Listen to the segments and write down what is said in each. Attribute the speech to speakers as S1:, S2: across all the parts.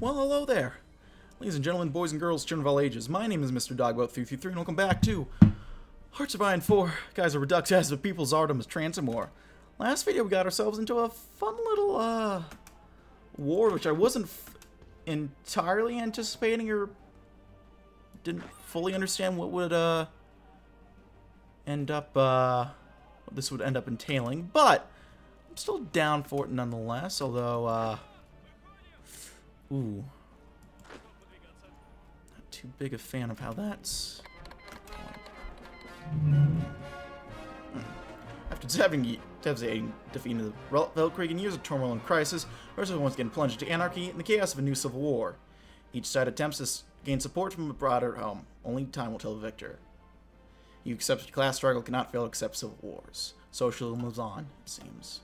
S1: Well, hello there. Ladies and gentlemen, boys and girls, children of all ages, my name is Mr. Dogboat333, and welcome back to Hearts of Iron 4, Kaiserredux as the People's Tsardom is Transamur. Last video, we got ourselves into a fun little, war, which I wasn't entirely anticipating or didn't fully understand what would, what this would end up entailing, but I'm still down for it nonetheless, although, ooh. Not too big a fan of how that's going. After having devastating defeat in the Weltkrieg and years of turmoil and crisis, Russia once again plunged into anarchy and the chaos of a new civil war. Each side attempts to gain support from a broader home. Only time will tell the victor. You accept class struggle cannot fail to accept civil wars. Socialism moves on, it seems.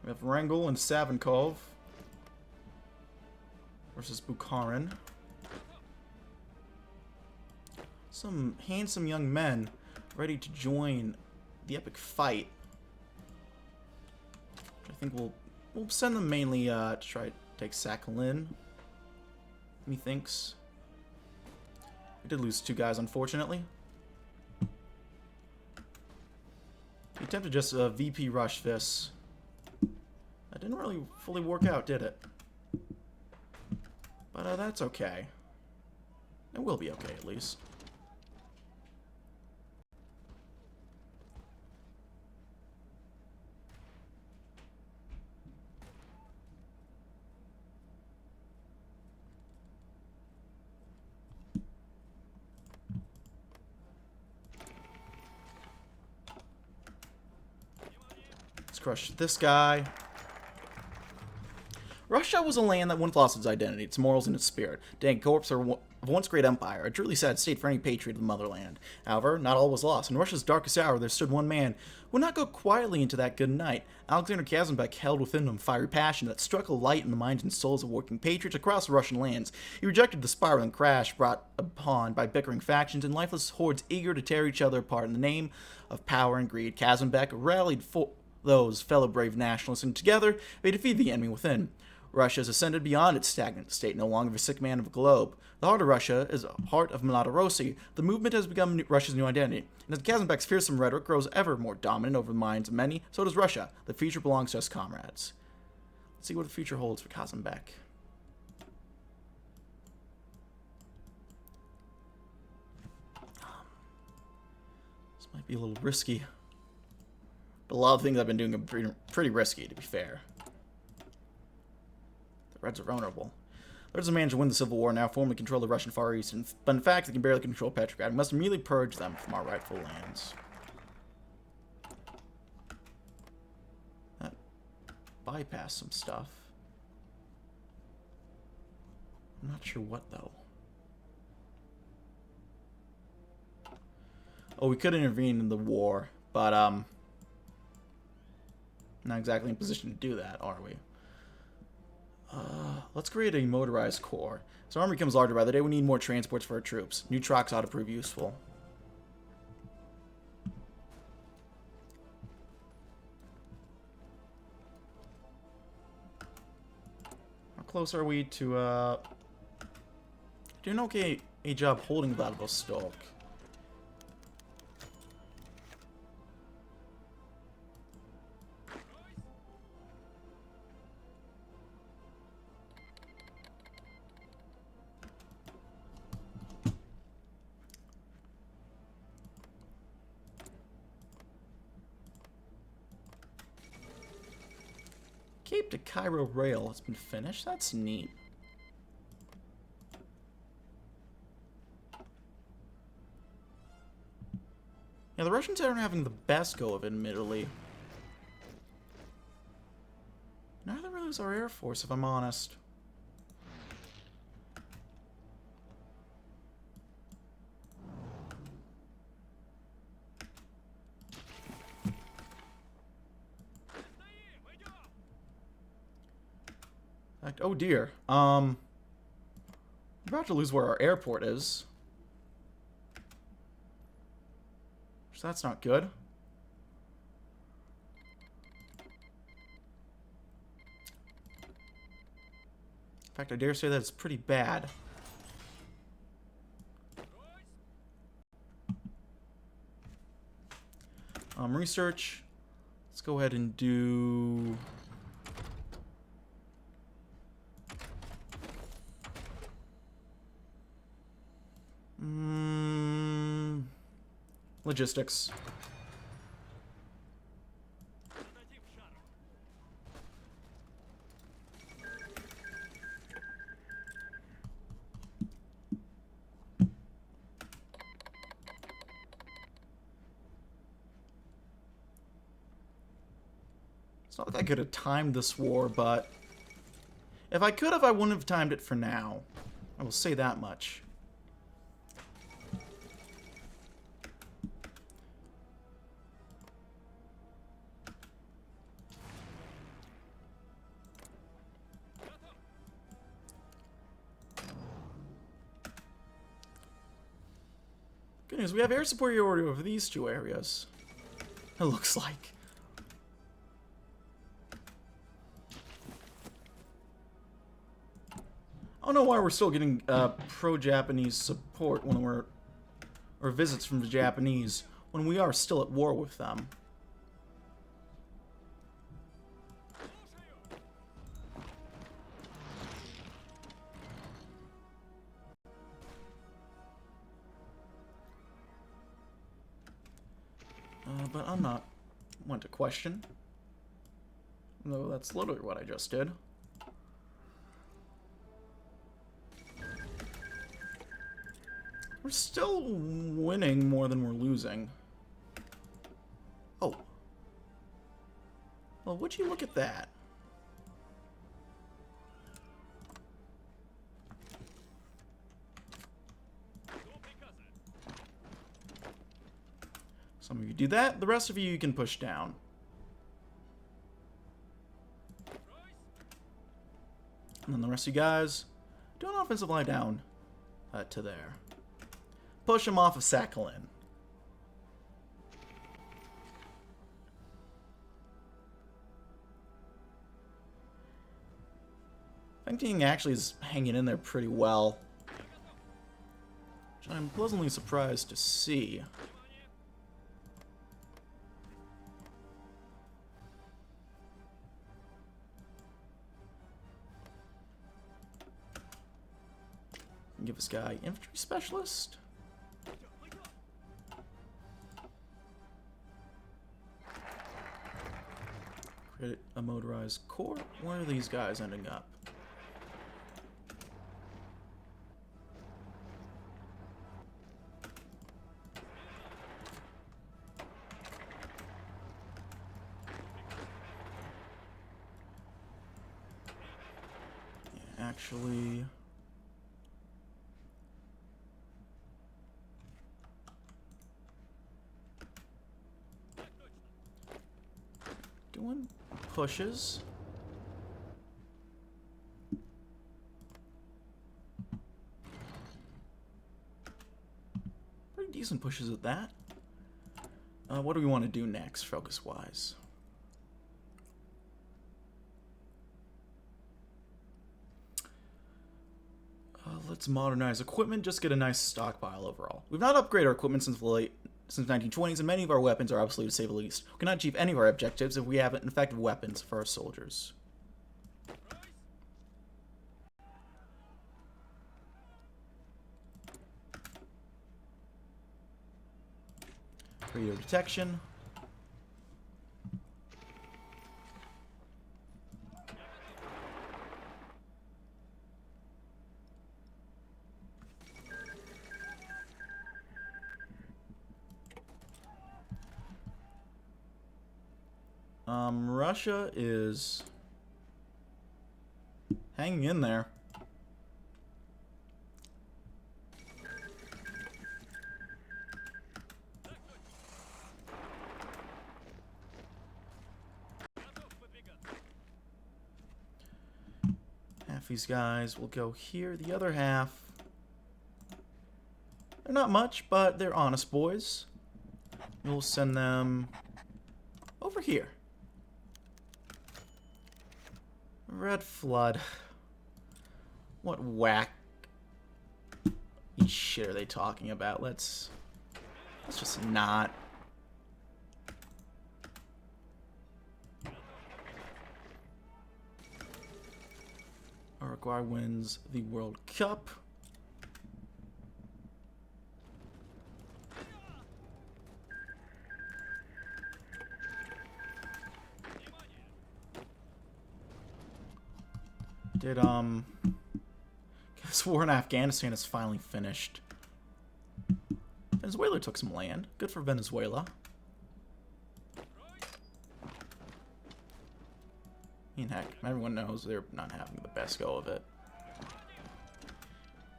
S1: We have Wrangel and Savinkov versus Bukharin. Some handsome young men ready to join the epic fight. I think we'll send them mainly to try to take Sakhalin, methinks. We did lose two guys, unfortunately. We attempted just a VP rush this. That didn't really fully work out, did it? But that's okay. It will be okay, at least. Let's crush this guy. Russia was a land that once lost its identity, its morals, and its spirit. Dead corpse of once great empire, a truly sad state for any patriot of the motherland. However, not all was lost. In Russia's darkest hour, there stood one man who would not go quietly into that good night. Alexander Kazanbek held within him fiery passion that struck a light in the minds and souls of working patriots across the Russian lands. He rejected the spiraling crash brought upon by bickering factions and lifeless hordes eager to tear each other apart in the name of power and greed. Kazanbek rallied for those fellow brave nationalists, and together they defeated the enemy within. Russia has ascended beyond its stagnant state, no longer a sick man of a globe. The heart of Russia is the heart of Mlada Rossi. The movement has become Russia's new identity. And as Kazanbek's fearsome rhetoric grows ever more dominant over the minds of many, so does Russia. The future belongs to us, comrades. Let's see what the future holds for Kazanbek. This might be a little risky. But a lot of things I've been doing are pretty risky, to be fair. Reds are vulnerable. The Reds have managed to win the Civil War and now formally control the Russian Far East, but in fact they can barely control Petrograd. We must immediately purge them from our rightful lands. That bypassed some stuff. I'm not sure what, though. Oh, we could intervene in the war, but not exactly in position to do that, are we? Let's create a motorized corps. So our army becomes larger by the day. We need more transports for our troops. New trucks ought to prove useful. How close are we to doing okay a job holding Vladivostok? Cape to Cairo rail has been finished. That's neat. Yeah, the Russians aren't having the best go of it, admittedly. Neither really is our Air Force, if I'm honest. Oh dear. We're about to lose where our airport is. So that's not good. In fact, I dare say that it's pretty bad. Research. Let's go ahead and do... logistics. It's not like I could have timed this war, but if I could have, I wouldn't have timed it for now. I will say that much. Good news, we have air superiority over these two areas. It looks like. I don't know why we're still getting pro-Japanese support when we're... or visits from the Japanese when we are still at war with them. But I'm not one to question. No, that's literally what I just did. We're still winning more than we're losing. Oh. Well, would you look at that? Some of you do that, the rest of you can push down. And then the rest of you guys do an offensive lie down to there. Push him off of Sakhalin. Fengting actually is hanging in there pretty well, which I'm pleasantly surprised to see. Give this guy infantry specialist. Create a motorized corps. Where are these guys ending up? Yeah, actually... doing pushes. Pretty decent pushes at that. What do we want to do next, focus-wise? Let's modernize equipment, just get a nice stockpile overall. We've not upgraded our equipment since the 1920s, and many of our weapons are obsolete to say the least. We cannot achieve any of our objectives if we haven't effective weapons for our soldiers. Radio detection. Russia is hanging in there. Half these guys will go here, the other half, they're not much, but they're honest boys. We'll send them over here. Red Flood. What whack shit are they talking about? Let's just not. Uruguay wins the World Cup. This war in Afghanistan is finally finished. Venezuela took some land. Good for Venezuela. I mean, heck, everyone knows they're not having the best go of it.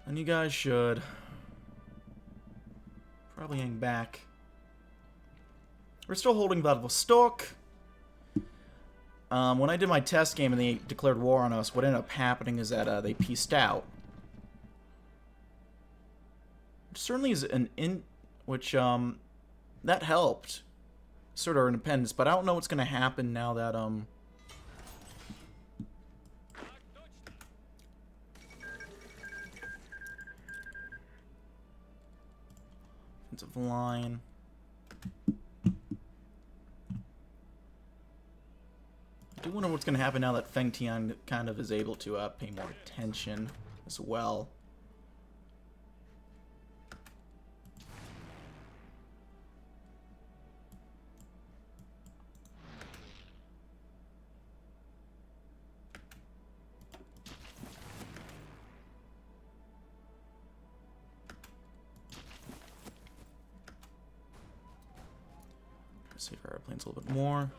S1: And you guys should probably hang back. We're still holding Vladivostok. When I did my test game and they declared war on us, what ended up happening is that they pieced out. Which certainly is that helped sort of our independence, but I don't know what's going to happen now that offensive line. I do wonder what's going to happen now that Feng Tian kind of is able to pay more attention as well. Save our airplanes a little bit more.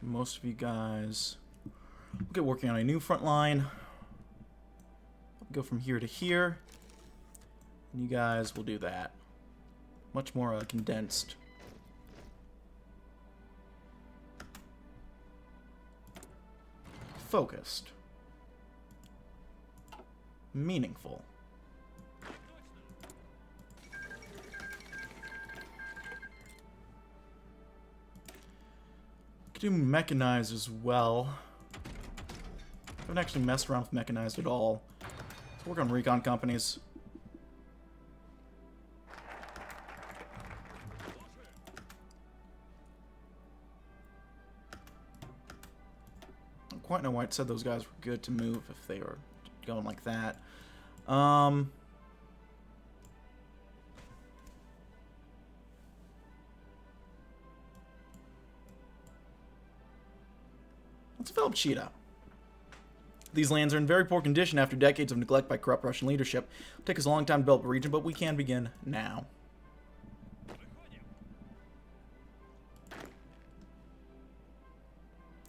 S1: Most of you guys will get working on a new front line. I'll go from here to here. And you guys will do that. Much more condensed. Focused. Meaningful. Could do mechanized as well. I haven't actually messed around with mechanized at all. Let's work on recon companies. I don't quite know why it said those guys were good to move if they were going like that. Let's develop Cheetah. These lands are in very poor condition after decades of neglect by corrupt Russian leadership. It'll take us a long time to develop a region, but we can begin now.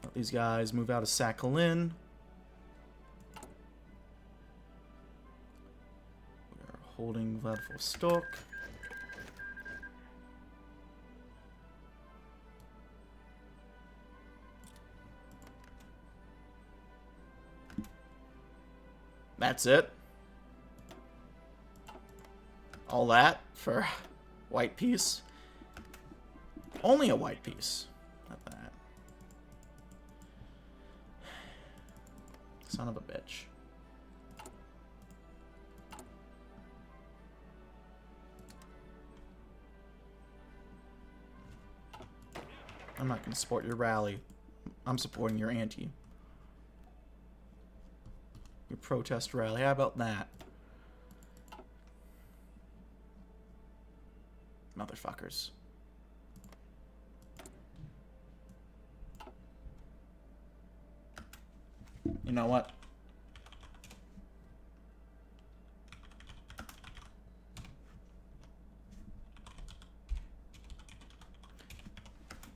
S1: Let these guys move out of Sakhalin. We are holding Vladivostok. That's it. All that for white piece. Only a white piece. Not that. Son of a bitch. I'm not going to support your rally. I'm supporting your anti. Your protest rally. How about that? Motherfuckers. You know what?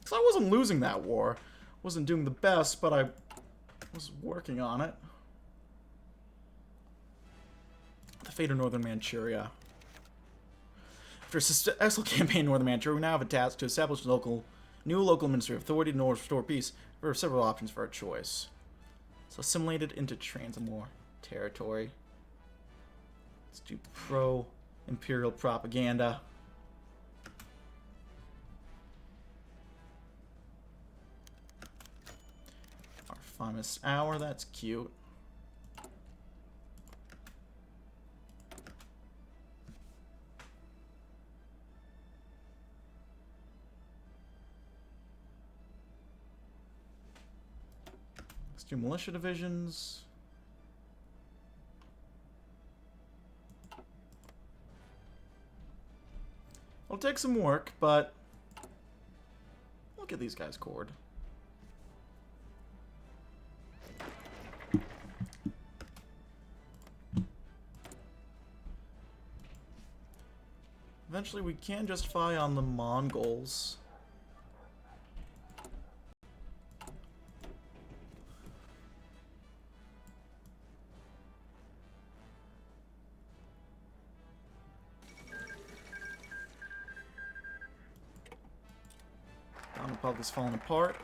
S1: So I wasn't losing that war. Wasn't doing the best, but I was working on it. The fate of Northern Manchuria. After a successful campaign in Northern Manchuria, we now have a task to establish new local administrative authority to restore peace. There are several options for our choice. So assimilated into Transamur territory. Let's do pro-imperial propaganda. Famous Hour, that's cute. Let's do militia divisions. It'll take some work, but look at these guys cord. Eventually we can justify on the Mongols. The Republic is falling apart.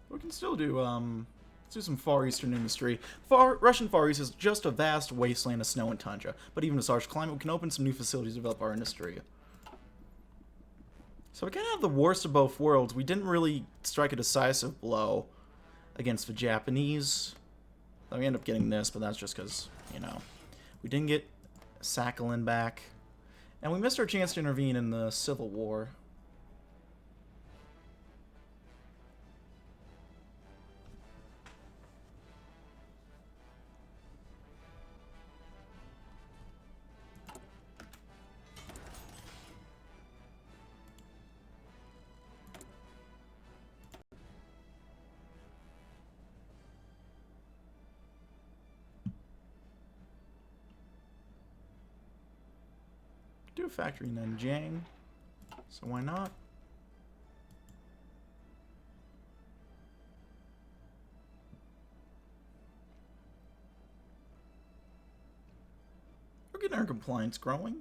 S1: We can still do, let's do some Far Eastern industry. Russian Far East is just a vast wasteland of snow and tundra, but even with harsh climate, we can open some new facilities to develop our industry. So we kind of have the worst of both worlds. We didn't really strike a decisive blow against the Japanese. We end up getting this, but that's just because, you know, we didn't get Sakhalin back. And we missed our chance to intervene in the Civil War. Do a factory in Nanjing, so why not? We're getting our compliance growing.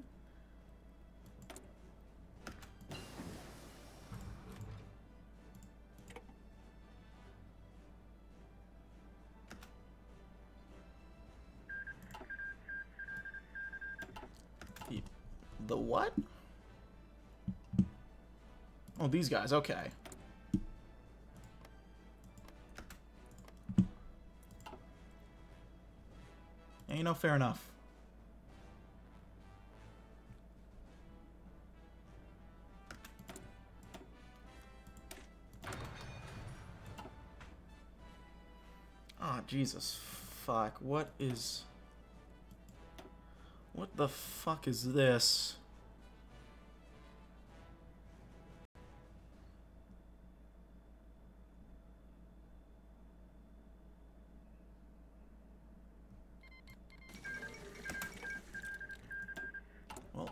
S1: The what? Oh, these guys, okay. Yeah, you know, fair enough. Ah, Jesus. Fuck. What the fuck is this? Well.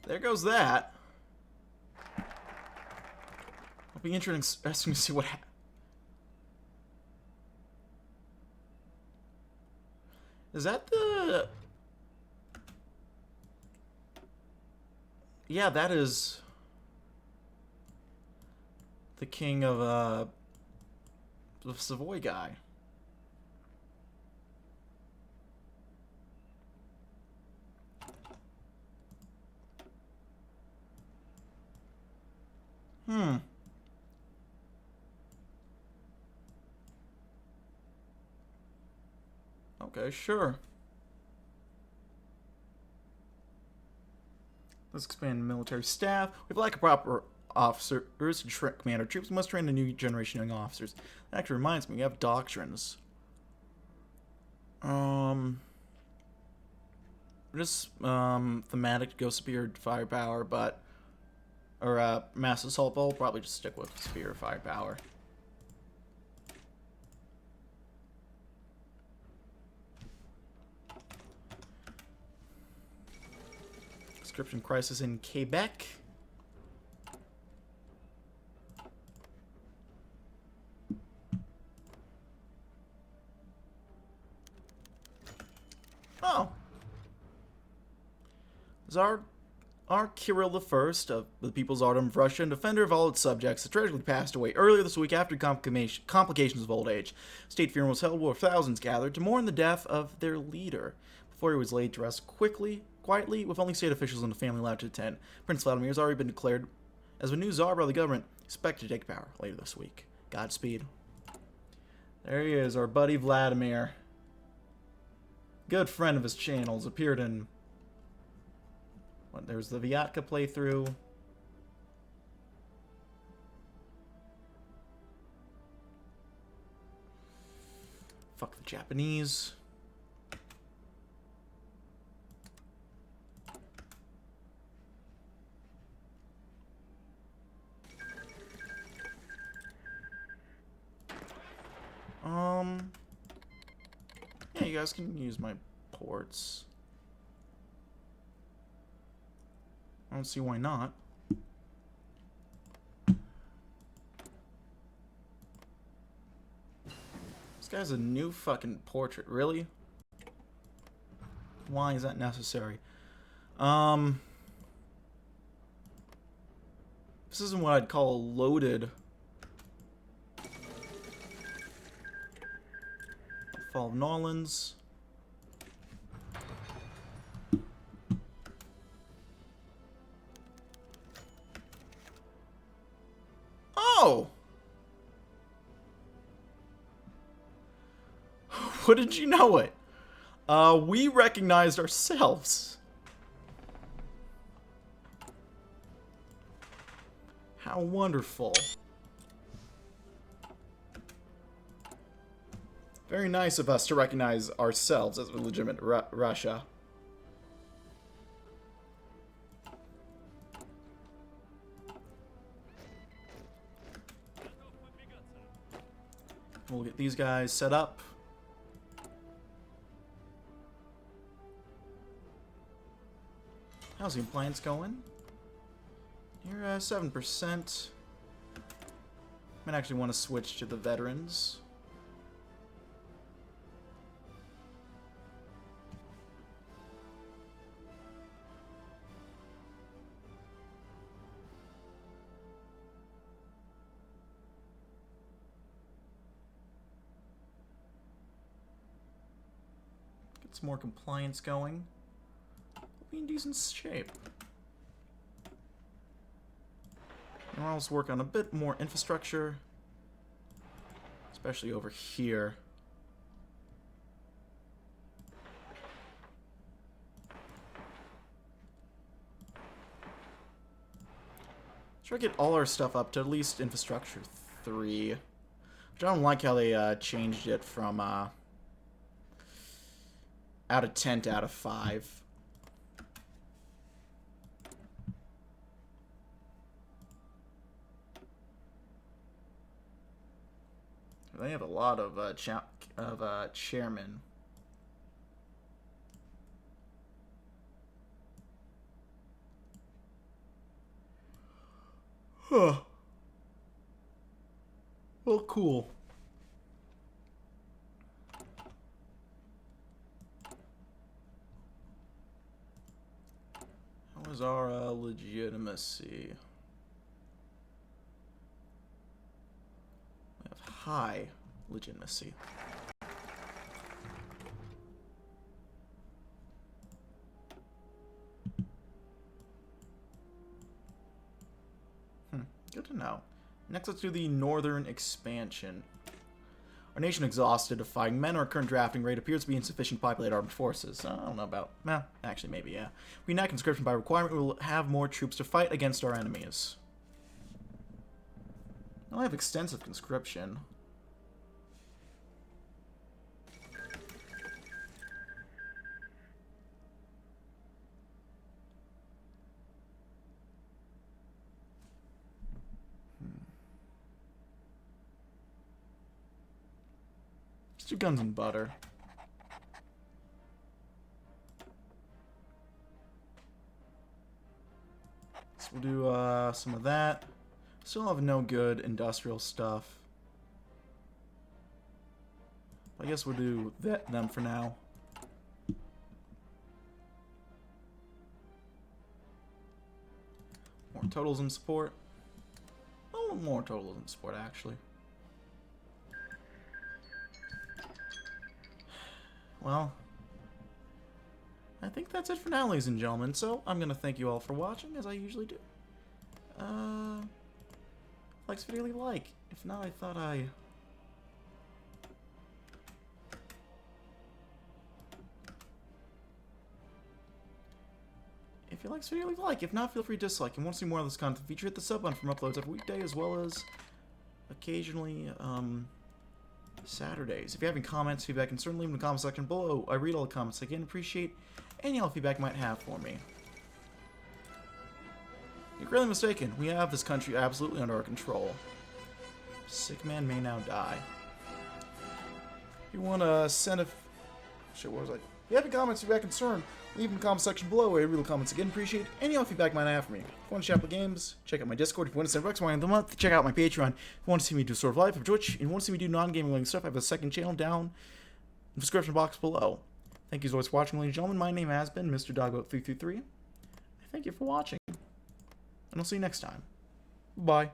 S1: There goes that. It'll be interesting to see what happens. Is that the... Yeah, that is... the king of, the Savoy guy. Okay, sure. Let's expand military staff. We lack a proper officers to command our troops. We must train a new generation of young officers. That actually reminds me, we have doctrines. Just thematic to go superior firepower, but mass assault bowl. Probably just stick with superior firepower. Conscription crisis in Quebec. Oh. Tsar Kirill I of the People's Tsardom of Russia and defender of all its subjects, had tragically passed away earlier this week after complications of old age. State funeral was held where thousands gathered to mourn the death of their leader. Before he was laid to rest quietly quietly, with only state officials and the family allowed to attend. Prince Vladimir has already been declared as the new czar by the government, expected to take power later this week. Godspeed. There he is, our buddy Vladimir. Good friend of his channels, appeared in... What, there's the Vyatka playthrough. Fuck the Japanese. Yeah, you guys can use my ports. I don't see why not. This guy's a new fucking portrait, really? Why is that necessary? This isn't what I'd call a loaded Fall of Norlands. Oh! What did you know it? We recognized ourselves. How wonderful. Very nice of us to recognize ourselves as a legitimate Russia. We'll get these guys set up. How's the appliance going? You're 7%. Might actually want to switch to the veterans. Get some more compliance going. We'll be in decent shape. And we'll also work on a bit more infrastructure, especially over here. Try to get all our stuff up to at least infrastructure 3. Which I don't like how they changed it from out of 10 to out of 5. They have a lot of chairmen. Huh. Well, cool. How is our legitimacy? We have high legitimacy. Good to know. Next, let's do the northern expansion. Our nation exhausted of fighting men, our current drafting rate appears to be insufficient to populate armed forces. I don't know about... Well, actually, maybe, yeah. If we enact conscription by requirement, we will have more troops to fight against our enemies. I have extensive conscription. Let's do guns and butter. So we'll do some of that. Still have no good industrial stuff. I guess we'll do them for now. More totals in support. Oh, more totals in support, actually. Well, I think that's it for now, ladies and gentlemen. So I'm gonna thank you all for watching, as I usually do. Like this video, leave a like. If not, I thought If you like this video, leave a like. If not, feel free to dislike. And want to see more of this content feature, hit the sub button from uploads every weekday, as well as occasionally, Saturdays. If you have any comments, feedback, and certainly leave them in the comment section below. I read all the comments. I can appreciate any all feedback you might have for me. You're greatly mistaken. We have this country absolutely under our control. Sick man may now die. If you want to send a... Shit, what was I... If you have any comments, feedback, concern, leave them in the comment section below. I read the comments again. Appreciate any all feedback you might have for me. If you want to chat about games, check out my Discord. If you want to send bucks of the month, check out my Patreon. If you want to see me do Sword of Life of Twitch, and you want to see me do non-gaming related stuff, I have a second channel down in the description box below. Thank you as always for watching, ladies and gentlemen. My name has been Mr. Dogboat333. Thank you for watching, and I'll see you next time. Bye.